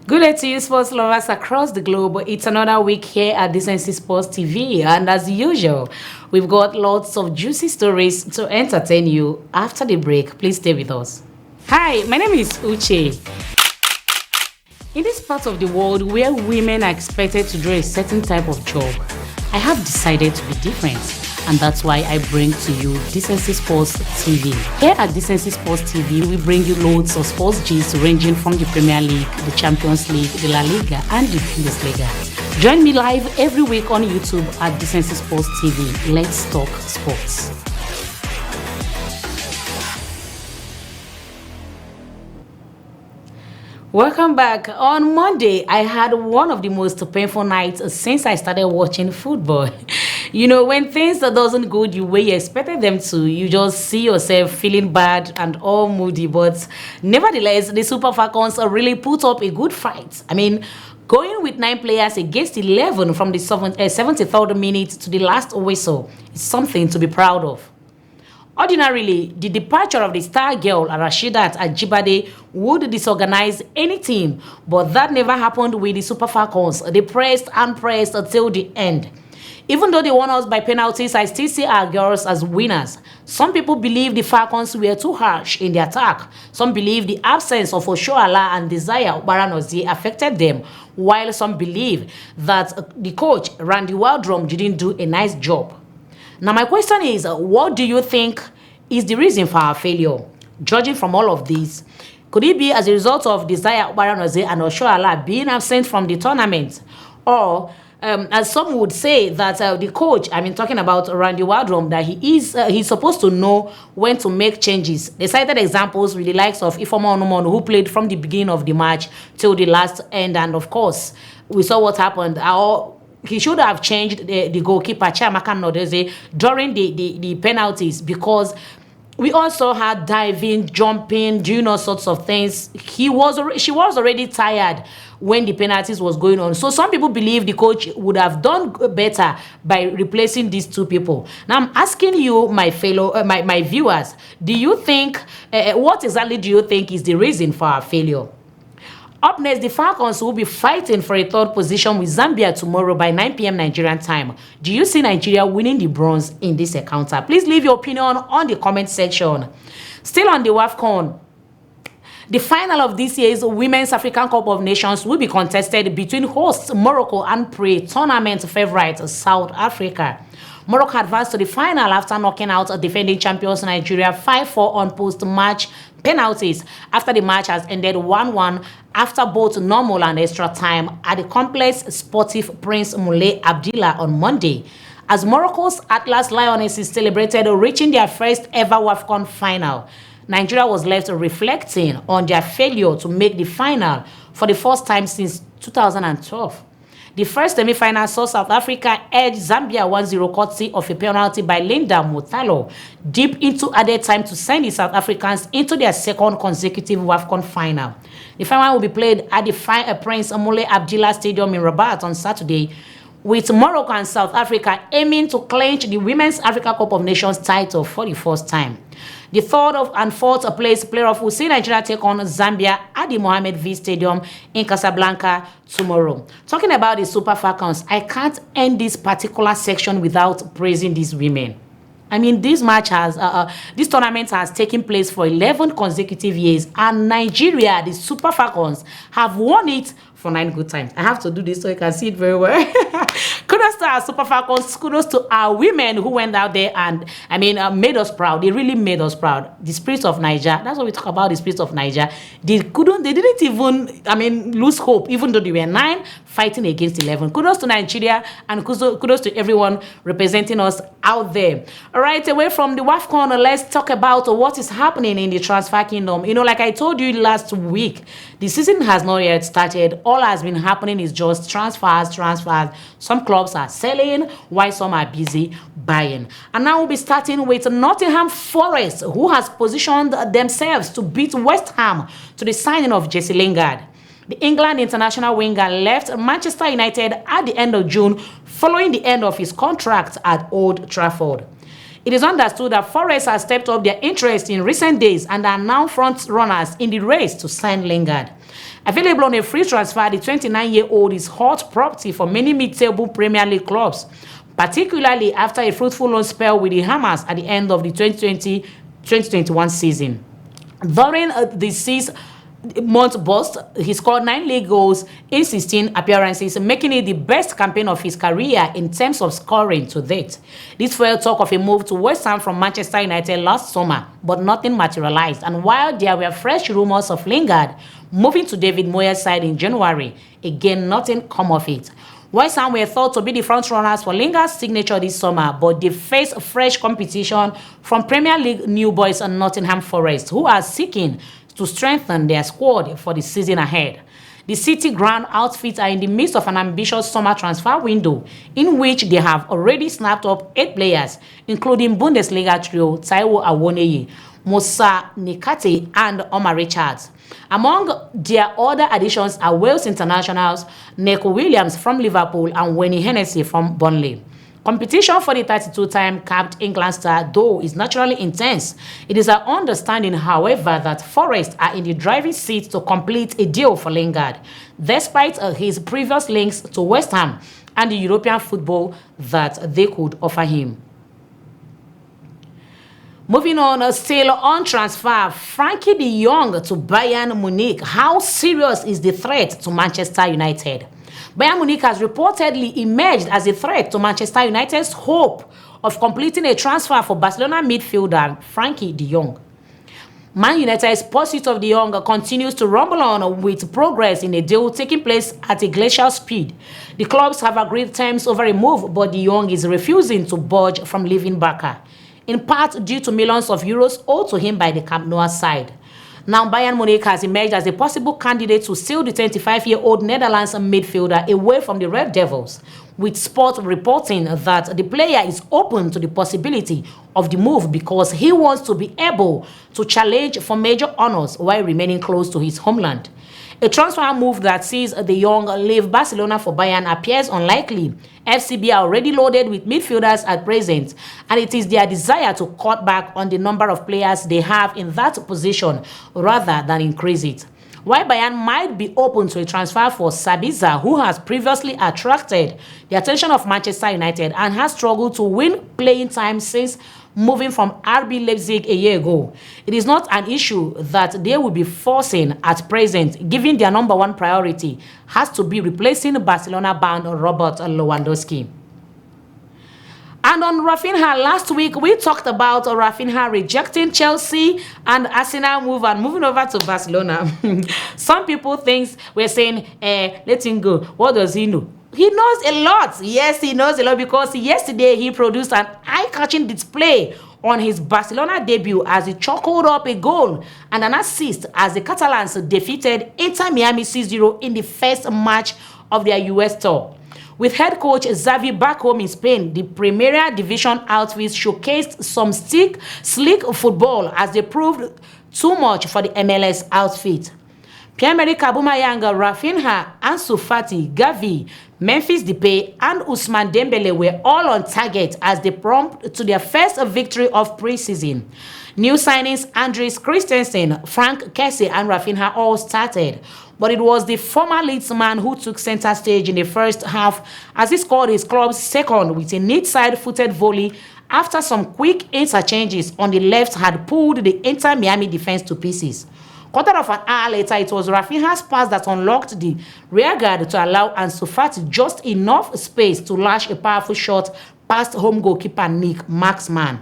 Good day to you, sports lovers across the globe. It's another week here at Decency Sports TV, and as usual, we've got lots of juicy stories to entertain you. After the break, please stay with us. Hi, my name is Uche. In this part of the world where women are expected to do a certain type of job, I have decided to be different. And that's why I bring to you Decency Sports TV. Here at Decency Sports TV, we bring you loads of sports gist ranging from the Premier League, the Champions League, the La Liga, and the Bundesliga. Join me live every week on YouTube at Decency Sports TV. Let's talk sports. Welcome back. On Monday, I had one of the most painful nights since I started watching football. You know, when things doesn't go the way you expected them to, you just see yourself feeling bad and all moody. But nevertheless, the Super Falcons really put up a good fight. I mean, going with 9 players against 11 from the 73rd minute to the last whistle is something to be proud of. Ordinarily, the departure of the star girl Rashidat Ajibade would disorganize any team, but that never happened with the Super Falcons. They pressed and pressed until the end. Even though they won us by penalties, I still see our girls as winners. Some people believe the Falcons were too harsh in the attack. Some believe the absence of Oshoala and Desire Baranozi affected them, while some believe that the coach, Randy Waldrum, didn't do a nice job. Now, my question is, what do you think is the reason for our failure? Judging from all of these, could it be as a result of Desire Baranozi and Oshoala being absent from the tournament? Or as some would say that the coach, I mean talking about Randy Waldrum, that he's supposed to know when to make changes. They cited examples with the likes of Ifeoma Onumonu, who played from the beginning of the match till the last end, and of course we saw what happened. He should have changed the goalkeeper Chiamaka Nodeze during the penalties, because we also had diving, jumping, doing all sorts of things. She was already tired when the penalties was going on. So some people believe the coach would have done better by replacing these two people. Now I'm asking you, my fellow, my viewers, do you think, what exactly do you think is the reason for our failure? Up next, the Falcons will be fighting for a third position with Zambia tomorrow by 9 p.m. Nigerian time. Do you see Nigeria winning the bronze in this encounter? Please leave your opinion on the comment section. Still on the WAFCON, the final of this year's Women's African Cup of Nations will be contested between hosts Morocco and pre-tournament favourite South Africa. Morocco advanced to the final after knocking out defending champions Nigeria 5-4 on post-match penalties after the match has ended 1-1 after both normal and extra time at the complex Sportif Prince Moulay Abdillah on Monday, as Morocco's Atlas Lionesses celebrated reaching their first ever WAFCON final. Nigeria was left reflecting on their failure to make the final for the first time since 2012. The first semi-final saw South Africa edge Zambia 1-0 courtesy of a penalty by Linda Mutalo deep into added time to send the South Africans into their second consecutive WAFCON final. The final will be played at the Prince Moulay Abdillah Stadium in Rabat on Saturday, with Morocco and South Africa aiming to clinch the Women's Africa Cup of Nations title for the first time. The third and fourth place playoff will see Nigeria take on Zambia at the Mohammed V Stadium in Casablanca tomorrow. Talking about the Super Falcons, I can't end this particular section without praising these women. I mean, this tournament has taken place for 11 consecutive years, and Nigeria, the Super Falcons, have won it for 9 good times. I have to do this so you can see it very well. Kudos to our Super Falcons. Kudos to our women who went out there and, made us proud. They really made us proud. The spirit of Niger. That's what we talk about, the spirit of Niger. They didn't even, lose hope, even though they were 9 fighting against 11. Kudos to Nigeria, and kudos to everyone representing us out there. All right, away from the WAFCON, let's talk about what is happening in the transfer kingdom. You know, like I told you last week, the season has not yet started. All has been happening is just transfers. Some clubs are selling, while some are busy buying. And now we'll be starting with Nottingham Forest, who has positioned themselves to beat West Ham to the signing of Jesse Lingard. The England international winger left Manchester United at the end of June following the end of his contract at Old Trafford. It is understood that Forest has stepped up their interest in recent days and are now front runners in the race to sign Lingard. Available on a free transfer, the 29-year-old is hot property for many mid-table Premier League clubs, particularly after a fruitful loan spell with the Hammers at the end of the 2020-2021 season. During the 6-month burst, he scored 9 league goals in 16 appearances, making it the best campaign of his career in terms of scoring to date. This fueled talk of a move to West Ham from Manchester United last summer, but nothing materialized. And while there were fresh rumors of Lingard moving to David Moyes' side in January, again nothing come of it. West Ham were thought to be the front runners for Lingard's signature this summer, but they face fresh competition from Premier League new boys and Nottingham Forest, who are seeking to strengthen their squad for the season ahead. The City ground outfits are in the midst of an ambitious summer transfer window in which they have already snapped up 8 players, including Bundesliga trio Taiwo Awoniyi, Musa Nikate, and Omar Richards. Among their other additions are Wales internationals Neco Williams from Liverpool and Wayne Hennessy from Burnley. Competition for the 32-time capped England star, though, is naturally intense. It is our understanding, however, that Forest are in the driving seat to complete a deal for Lingard, despite his previous links to West Ham and the European football that they could offer him. Moving on, still on transfer, Frenkie de Jong to Bayern Munich. How serious is the threat to Manchester United? Bayern Munich has reportedly emerged as a threat to Manchester United's hope of completing a transfer for Barcelona midfielder Frenkie de Jong. Man United's pursuit of de Jong continues to rumble on, with progress in a deal taking place at a glacial speed. The clubs have agreed terms over a move, but de Jong is refusing to budge from leaving Barca, in part due to millions of euros owed to him by the Camp Nou side. Now, Bayern Munich has emerged as a possible candidate to steal the 25-year-old Netherlands midfielder away from the Red Devils, with Sport reporting that the player is open to the possibility of the move because he wants to be able to challenge for major honors while remaining close to his homeland. A transfer move that sees de Jong leave Barcelona for Bayern appears unlikely. FCB are already loaded with midfielders at present, and it is their desire to cut back on the number of players they have in that position rather than increase it. While Bayern might be open to a transfer for Sabitzer, who has previously attracted the attention of Manchester United and has struggled to win playing time since moving from RB Leipzig a year ago, it is not an issue that they will be forcing at present, given their number one priority has to be replacing Barcelona-bound Robert Lewandowski. And on Raphinha, last week we talked about Raphinha rejecting Chelsea and Arsenal move and moving over to Barcelona. Some people think we're saying, let him go. What does he know? He knows a lot. Yes, he knows a lot, because yesterday he produced an eye-catching display on his Barcelona debut as he chuckled up a goal and an assist as the Catalans defeated Inter Miami 6-0 in the first match of their US tour. With head coach Xavi back home in Spain, the Primera Division outfits showcased some slick football as they proved too much for the MLS outfit. Pierre-Emerick Aubameyang, Raphinha, Ansu Fati, Gavi, Memphis Depay, and Ousmane Dembele were all on target as they prompt to their first victory of preseason. New signings Andries Christensen, Frank Kessie, and Raphinha all started, but it was the former Leeds man who took center stage in the first half as he scored his club's second with a neat side-footed volley after some quick interchanges on the left had pulled the Inter Miami defense to pieces. Quarter of an hour later, it was Raphinha's pass that unlocked the rear guard to allow Ansu Fati just enough space to lash a powerful shot past home goalkeeper Nick Maxman.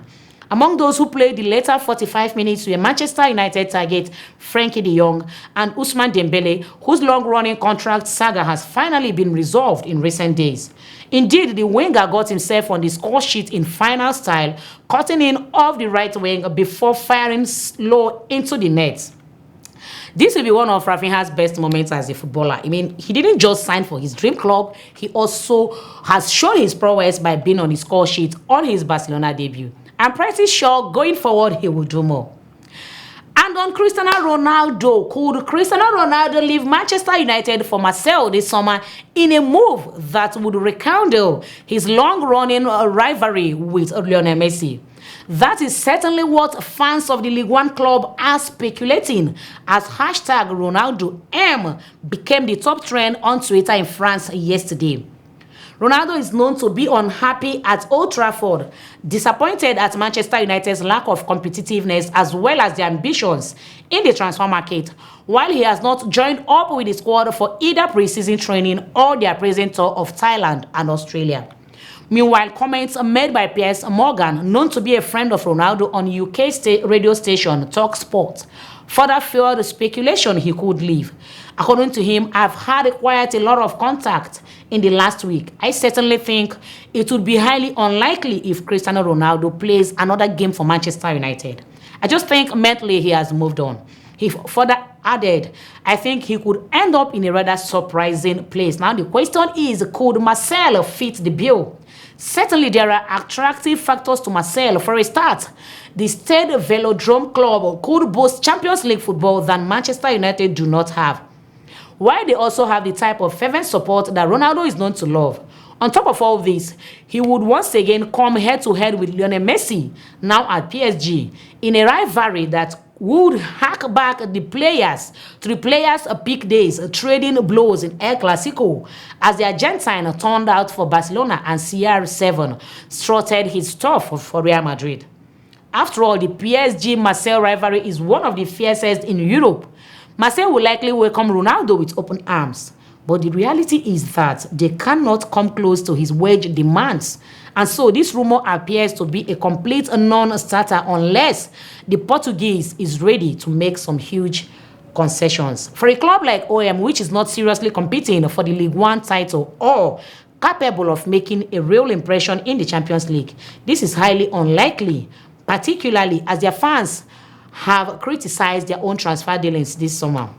Among those who played the later 45 minutes were Manchester United target Frenkie de Jong and Ousmane Dembele, whose long-running contract saga has finally been resolved in recent days. Indeed, the winger got himself on the score sheet in final style, cutting in off the right wing before firing slow into the net. This will be one of Raphinha's best moments as a footballer. I mean, he didn't just sign for his dream club, he also has shown his prowess by being on the score sheet on his Barcelona debut. I'm pretty sure going forward he will do more. And on Cristiano Ronaldo, could Cristiano Ronaldo leave Manchester United for Marseille this summer in a move that would rekindle his long-running rivalry with Lionel Messi? That is certainly what fans of the League One club are speculating as hashtag Ronaldo M became the top trend on Twitter in France yesterday. Ronaldo is known to be unhappy at Old Trafford, disappointed at Manchester United's lack of competitiveness as well as their ambitions in the transfer market, while he has not joined up with the squad for either pre-season training or their present tour of Thailand and Australia. Meanwhile, comments made by Piers Morgan, known to be a friend of Ronaldo on UK radio station TalkSport, further fueled the speculation he could leave. According to him, I've had quite a lot of contact in the last week. I certainly think it would be highly unlikely if Cristiano Ronaldo plays another game for Manchester United. I just think mentally he has moved on. He further added, I think he could end up in a rather surprising place. Now the question is, could Marcel fit the bill? Certainly there are attractive factors to Marcel. For a start, the Stade Velodrome club could boast Champions League football that Manchester United do not have, while they also have the type of fervent support that Ronaldo is known to love. On top of all this, he would once again come head-to-head with Lionel Messi, now at PSG, in a rivalry that would hack back the players to the players' peak days, trading blows in El Clasico, as the Argentine turned out for Barcelona and CR7 strutted his stuff for Real Madrid. After all, the PSG-Marseille rivalry is one of the fiercest in Europe. Marseille will likely welcome Ronaldo with open arms. But the reality is that they cannot come close to his wage demands. And so this rumor appears to be a complete non-starter unless the Portuguese is ready to make some huge concessions. For a club like OM, which is not seriously competing for the League One title or capable of making a real impression in the Champions League, this is highly unlikely, particularly as their fans have criticized their own transfer dealings this summer.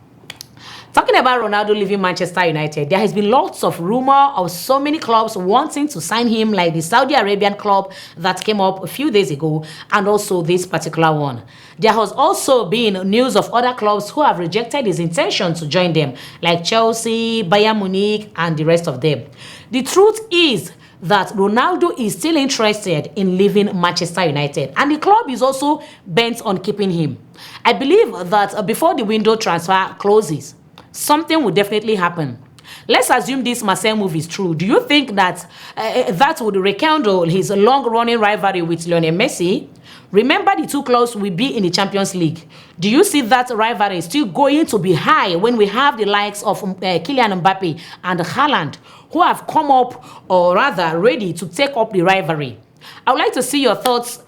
Talking about Ronaldo leaving Manchester United, there has been lots of rumor of so many clubs wanting to sign him, like the Saudi Arabian club that came up a few days ago, and also this particular one. There has also been news of other clubs who have rejected his intention to join them, like Chelsea, Bayern Munich, and the rest of them. The truth is that Ronaldo is still interested in leaving Manchester United, and the club is also bent on keeping him. I believe that before the window transfer closes, something will definitely happen. Let's assume this Marseille move is true. Do you think that that would rekindle his long-running rivalry with Lionel Messi? Remember, the two clubs will be in the Champions League. Do you see that rivalry still going to be high when we have the likes of Kylian Mbappe and Haaland, who have come up, or rather ready to take up the rivalry? I would like to see your thoughts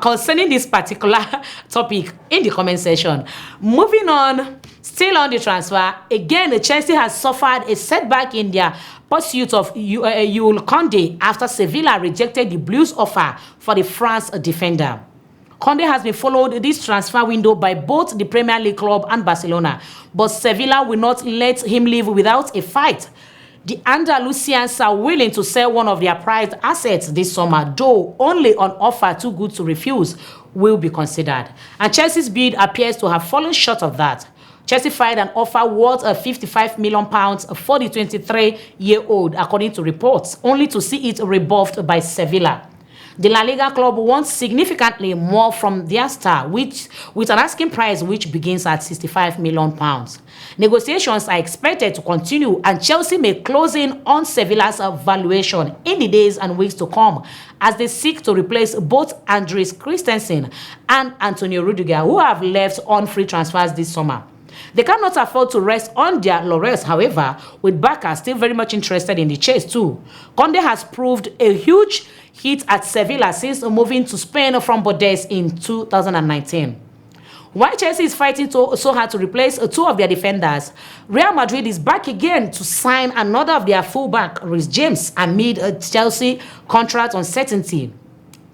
concerning this particular topic in the comment section. Moving on, still on the transfer, again, Chelsea has suffered a setback in their pursuit of Jules Koundé after Sevilla rejected the Blues' offer for the France defender. Koundé has been followed this transfer window by both the Premier League club and Barcelona, but Sevilla will not let him leave without a fight. The Andalusians are willing to sell one of their prized assets this summer, though only on offer too good to refuse will be considered. And Chelsea's bid appears to have fallen short of that. Chelsea filed an offer worth £55 million for the 23-year-old, according to reports, only to see it rebuffed by Sevilla. The La Liga club wants significantly more from their star, with an asking price which begins at £65 million. Negotiations are expected to continue, and Chelsea may close in on Sevilla's valuation in the days and weeks to come as they seek to replace both Andries Christensen and Antonio Rudiger, who have left on free transfers this summer. They cannot afford to rest on their laurels, however, with Barca still very much interested in the chase too. Koundé has proved a huge hit at Sevilla since moving to Spain from Bordeaux in 2019. While Chelsea is fighting so hard to replace two of their defenders, Real Madrid is back again to sign another of their fullback, Reece James, amid a Chelsea contract uncertainty.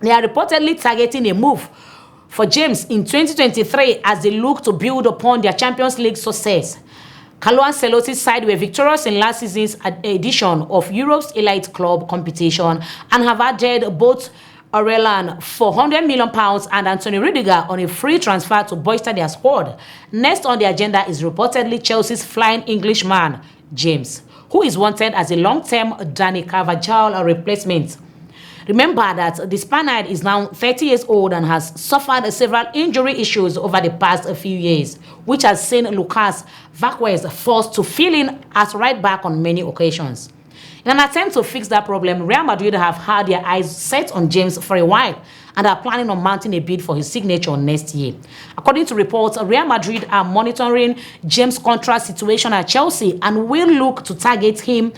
They are reportedly targeting a move for James in 2023 as they look to build upon their Champions League success. Carlo Ancelotti's side were victorious in last season's edition of Europe's elite club competition and have added both Aurelian for £100 million and Antonio Rudiger on a free transfer to bolster their squad. Next on the agenda is reportedly Chelsea's flying Englishman, James, who is wanted as a long-term Dani Carvajal replacement. Remember that the Spaniard is now 30 years old and has suffered several injury issues over the past few years, which has seen Lucas Vázquez forced to fill in as right back on many occasions. In an attempt to fix that problem, Real Madrid have had their eyes set on James for a while and are planning on mounting a bid for his signature next year. According to reports, Real Madrid are monitoring James' contract situation at Chelsea and will look to target him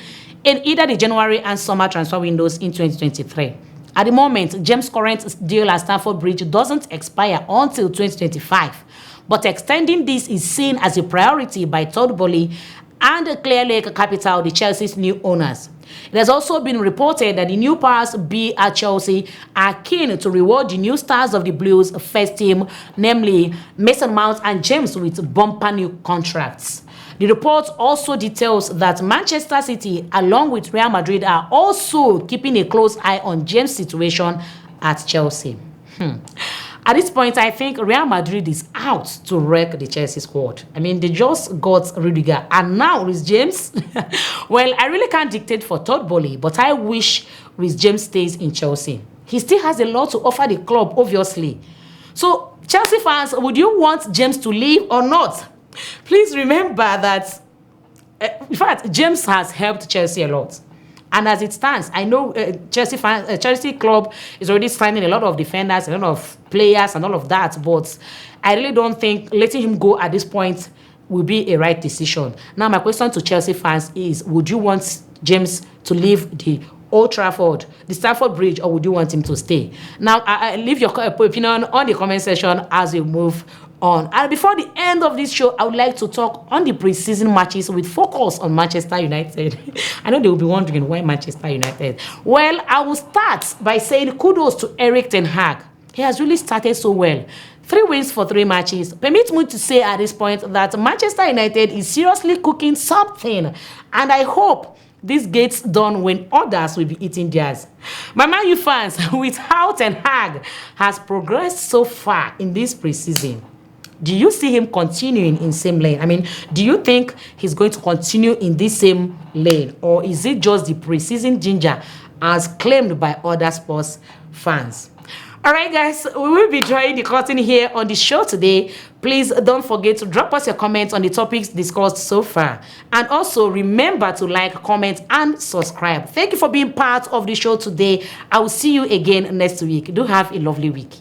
in either the January and summer transfer windows in 2023. At the moment, James' current deal at Stamford Bridge doesn't expire until 2025, but extending this is seen as a priority by Todd Boehly and Clear Lake Capital, the Chelsea's new owners. It has also been reported that the new powers be at Chelsea are keen to reward the new stars of the Blues' first team, namely Mason Mount and James, with bumper new contracts. The report also details that Manchester City, along with Real Madrid, are also keeping a close eye on James' situation at Chelsea. At this point, I think Real Madrid is out to wreck the Chelsea squad. I mean, they just got Rudiger, and now Reece James. Well, I really can't dictate for Todd Boehly, but I wish Reece James stays in Chelsea. He still has a lot to offer the club, obviously. So, Chelsea fans, would you want James to leave or not? Please remember that, in fact, James has helped Chelsea a lot. And as it stands, I know Chelsea club is already signing a lot of defenders, a lot of players and all of that. But I really don't think letting him go at this point will be a right decision. Now, my question to Chelsea fans is, would you want James to leave the Old Trafford, the Stamford Bridge, or would you want him to stay? Now, I leave your opinion on the comment section as we move on. And before the end of this show, I would like to talk on the pre-season matches with focus on Manchester United. I know they will be wondering why Manchester United. Well, I will start by saying kudos to Erik ten Hag. He has really started so well. 3 wins for 3 matches. Permit me to say at this point that Manchester United is seriously cooking something, and I hope this gets done when others will be eating theirs. My Man U fans, with how ten Hag has progressed so far in this preseason, do you see him continuing in same lane? I mean, do you think he's going to continue in this same lane, or is it just the preseason ginger as claimed by other sports fans? All right, guys, we will be drawing the curtain here on the show today. Please don't forget to drop us your comments on the topics discussed so far. And also remember to like, comment, and subscribe. Thank you for being part of the show today. I will see you again next week. Do have a lovely week.